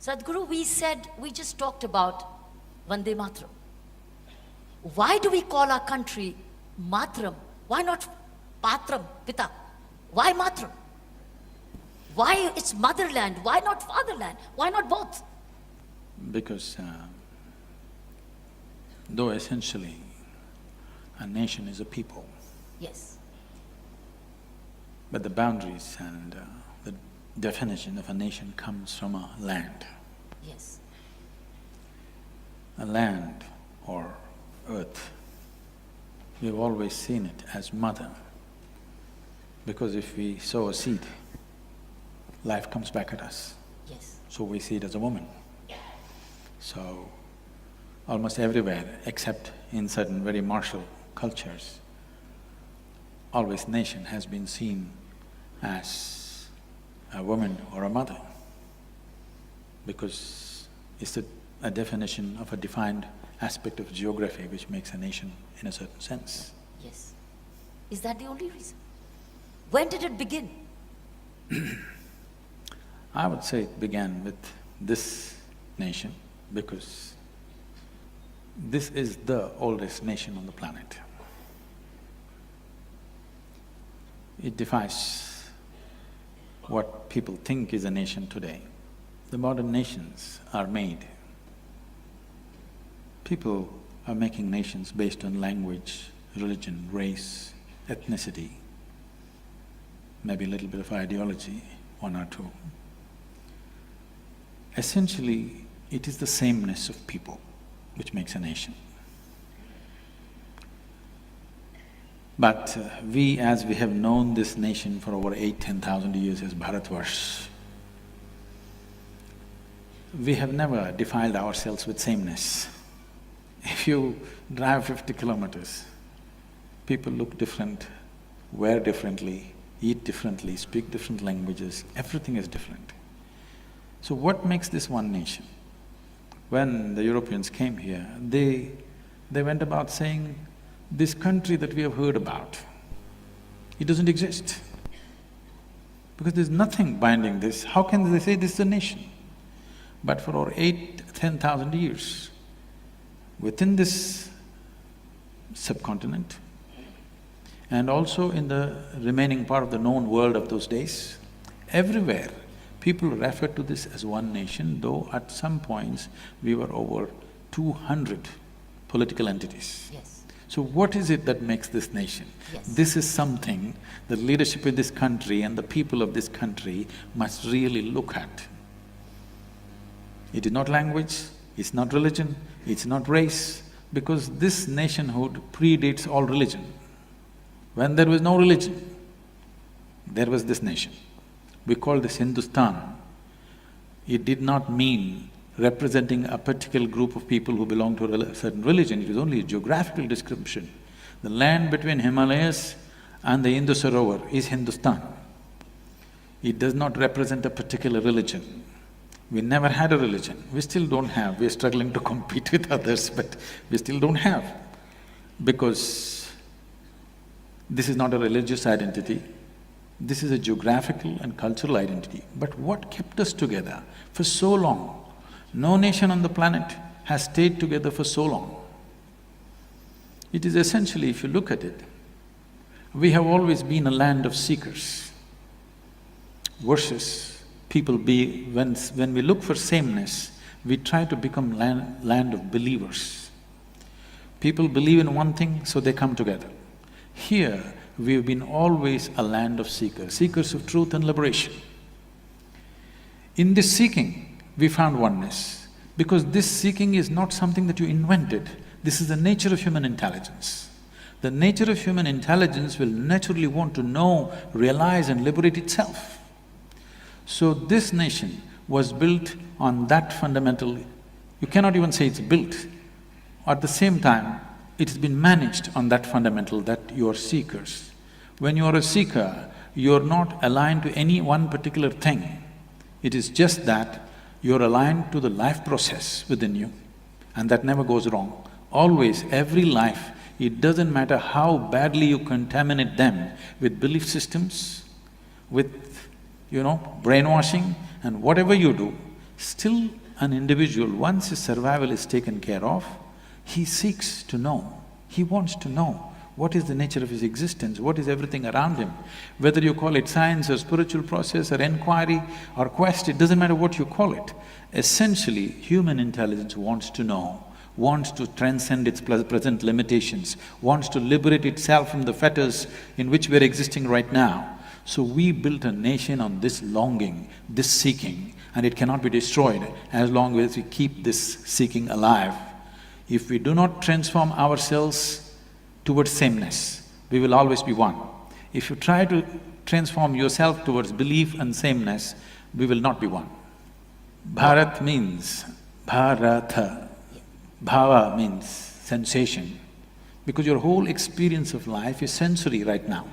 Sadhguru, we just talked about Vande Mataram. Why do we call our country Mataram? Why not Patram, Pita? Why Mataram? Why it's motherland? Why not fatherland? Why not both? Because though essentially a nation is a people, Yes. but the boundaries and the definition of a nation comes from a land. Yes. A land or earth, we've always seen it as mother, because if we sow a seed, life comes back at us. Yes. So we see it as a woman. So, almost everywhere except in certain very martial cultures, always nation has been seen as a woman or a mother, because it's a definition of a defined aspect of geography which makes a nation in a certain sense. Yes. Is that the only reason? When did it begin? I would say it began with this nation because this is the oldest nation on the planet. It defies what people think is a nation today. The modern nations are made. People are making nations based on language, religion, race, ethnicity, maybe a little bit of ideology, one or two. Essentially, it is the sameness of people which makes a nation. But as we have known this nation for over 8–10,000 years as Bharatvarsh, we have never defiled ourselves with sameness. If you drive 50 kilometers, people look different, wear differently, eat differently, speak different languages, everything is different. So what makes this one nation? When the Europeans came here, they went about saying, this country that we have heard about, it doesn't exist. Because there's nothing binding this, how can they say this is a nation? But for over 8–10,000 years, within this subcontinent and also in the remaining part of the known world of those days, everywhere people refer to this as one nation, though at some points we were over 200 political entities. Yes. So what is it that makes this nation? Yes. This is something the leadership in this country and the people of this country must really look at. It is not language, it's not religion, it's not race, because this nationhood predates all religion. When there was no religion, there was this nation. We call this Hindustan. It did not mean representing a particular group of people who belong to a certain religion, it was only a geographical description. The land between Himalayas and the Indus Sarovar is Hindustan. It does not represent a particular religion. We never had a religion, we still don't have, we're struggling to compete with others, but we still don't have. Because this is not a religious identity, this is a geographical and cultural identity. But what kept us together for so long? No nation on the planet has stayed together for so long. It is essentially, if you look at it, we have always been a land of seekers versus people be… When we look for sameness, we try to become land of believers. People believe in one thing, so they come together. Here, we've been always a land of seekers, seekers of truth and liberation. In this seeking, we found oneness, because this seeking is not something that you invented, this is the nature of human intelligence. The nature of human intelligence will naturally want to know, realize and liberate itself. So this nation was built on that fundamental… You cannot even say it's built. At the same time, it has been managed on that fundamental that you are seekers. When you are a seeker, you are not aligned to any one particular thing. It is just that you're aligned to the life process within you, and that never goes wrong. Always, every life, it doesn't matter how badly you contaminate them with belief systems, with, brainwashing and whatever you do, Still an individual, once his survival is taken care of, he seeks to know, he wants to know what is the nature of his existence, what is everything around him. Whether you call it science or spiritual process or inquiry or quest, it doesn't matter what you call it. Essentially, human intelligence wants to know, wants to transcend its present limitations, wants to liberate itself from the fetters in which we're existing right now. So we built a nation on this longing, this seeking, and it cannot be destroyed as long as we keep this seeking alive. If we do not transform ourselves towards sameness, we will always be one. If you try to transform yourself towards belief and sameness, we will not be one. Bharat means Bharata. Bhava means sensation, because your whole experience of life is sensory right now.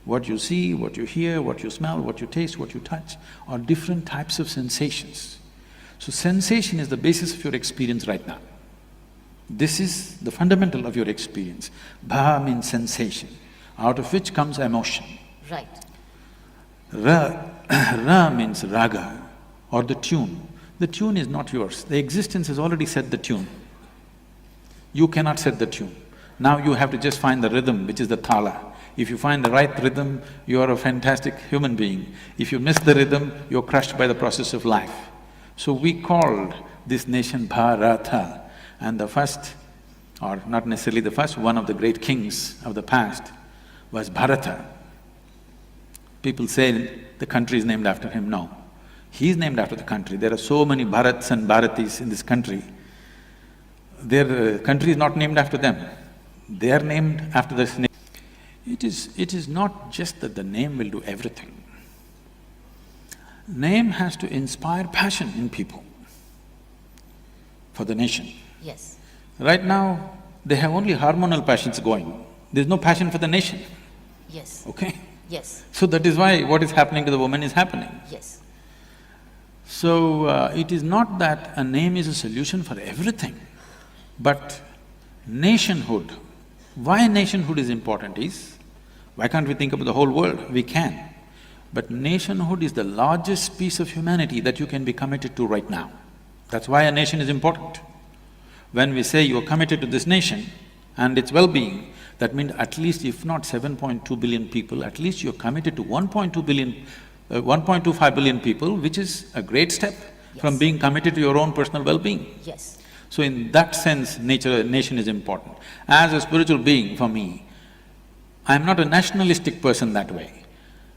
What you see, what you hear, what you smell, what you taste, what you touch are different types of sensations. So sensation is the basis of your experience right now. This is the fundamental of your experience. Bha means sensation, out of which comes emotion. Right. Ra means raga, or the tune. The tune is not yours, the existence has already set the tune. You cannot set the tune. Now you have to just find the rhythm, which is the thala. If you find the right rhythm, you are a fantastic human being. If you miss the rhythm, you're crushed by the process of life. So we called this nation Bharata, and the first, or not necessarily the first, one of the great kings of the past was Bharata. People say the country is named after him. No, he is named after the country. There are so many Bharats and Bharatis in this country. Their country is not named after them. They are named after this name. It is not just that the name will do everything. Name has to inspire passion in people for the nation. Yes. Right now, they have only hormonal passions going. There's no passion for the nation. Yes. Okay? Yes. So that is why what is happening to the woman is happening. Yes. So, it is not that a name is a solution for everything, but nationhood. Why nationhood is important is, why can't we think about the whole world? We can. But nationhood is the largest piece of humanity that you can be committed to right now. That's why a nation is important. When we say you're committed to this nation and its well-being, that means at least if not 7.2 billion people, at least you're committed to 1.25 billion people, which is a great step from being committed to your own personal well-being. Yes. So in that sense, nation is important. As a spiritual being, for me, I'm not a nationalistic person that way.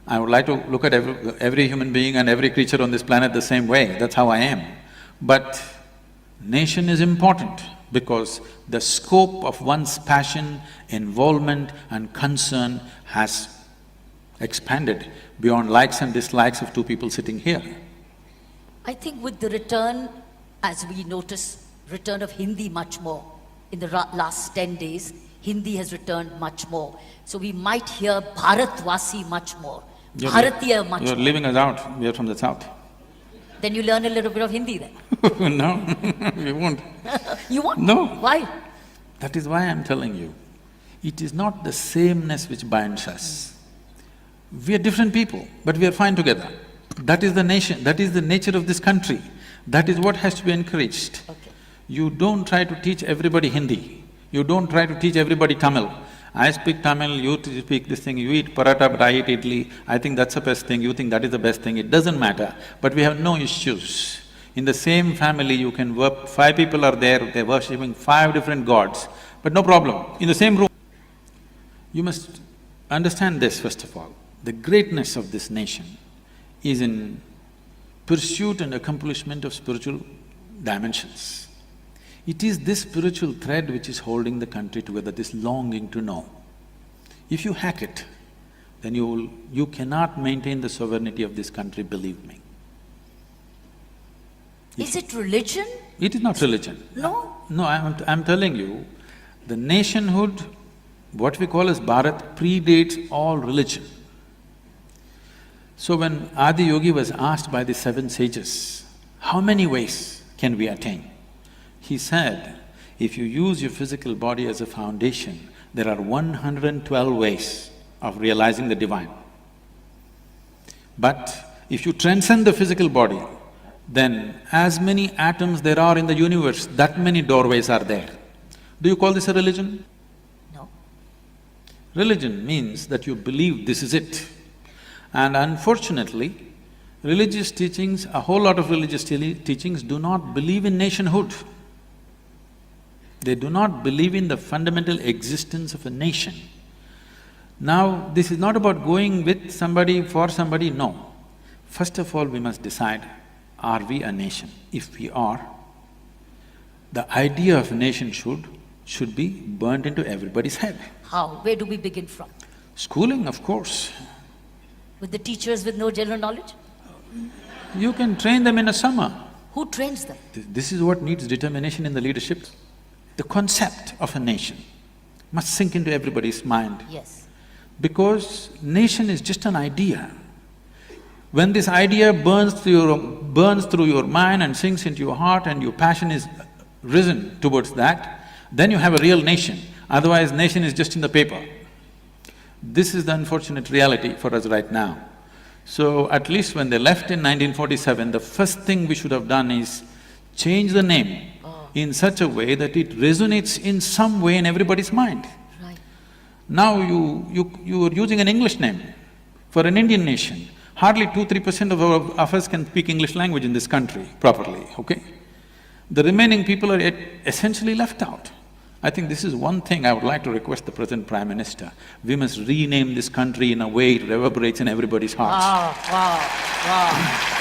I would like to look at every human being and every creature on this planet the same way, that's how I am. But nation is important because the scope of one's passion, involvement and concern has expanded beyond likes and dislikes of two people sitting here. I think with the return, as we notice, return of Hindi much more. In the last 10 days, Hindi has returned much more. So we might hear Bharatvasi much more, Bharatiya much more. You're leaving us out, we are from the south. Then you learn a little bit of Hindi then. No, we won't. You won't? No. Why? That is why I'm telling you, it is not the sameness which binds us. We are different people, but we are fine together. That is the nation, that is the nature of this country. That is what has to be encouraged. Okay. You don't try to teach everybody Hindi. You don't try to teach everybody Tamil. I speak Tamil, you speak this thing, you eat paratha but I eat idli, I think that's the best thing, you think that is the best thing, it doesn't matter. But we have no issues. In the same family you can work… 5 people are there, they're worshipping 5 different gods, but no problem, in the same room. You must understand this first of all, the greatness of this nation is in pursuit and accomplishment of spiritual dimensions. It is this spiritual thread which is holding the country together, this longing to know. If you hack it, then you cannot maintain the sovereignty of this country, believe me. Is it religion? It is not religion. No? No, I'm telling you, the nationhood, what we call as Bharat, predates all religion. So when Adi Yogi was asked by the 7 sages, how many ways can we attain? He said, if you use your physical body as a foundation, there are 112 ways of realizing the divine. But if you transcend the physical body, then as many atoms there are in the universe, that many doorways are there. Do you call this a religion? No. Religion means that you believe this is it. And unfortunately, religious teachings, a whole lot of religious teachings do not believe in nationhood. They do not believe in the fundamental existence of a nation. Now, this is not about going with somebody, for somebody, no. First of all, we must decide, are we a nation? If we are, the idea of a nation should be burnt into everybody's head. How? Where do we begin from? Schooling, of course. With the teachers with no general knowledge? You can train them in a summer. Who trains them? This is what needs determination in the leadership. The concept of a nation must sink into everybody's mind. Yes. Because nation is just an idea. When this idea burns through your mind and sinks into your heart and your passion is risen towards that, then you have a real nation. Otherwise, nation is just in the paper. This is the unfortunate reality for us right now. So, at least when they left in 1947, the first thing we should have done is change the name in such a way that it resonates in some way in everybody's mind. Right. Now you are using an English name for an Indian nation. Hardly 2–3% of us can speak English language in this country properly, okay? The remaining people are essentially left out. I think this is one thing I would like to request the present Prime Minister. We must rename this country in a way it reverberates in everybody's hearts. Wow, wow, wow.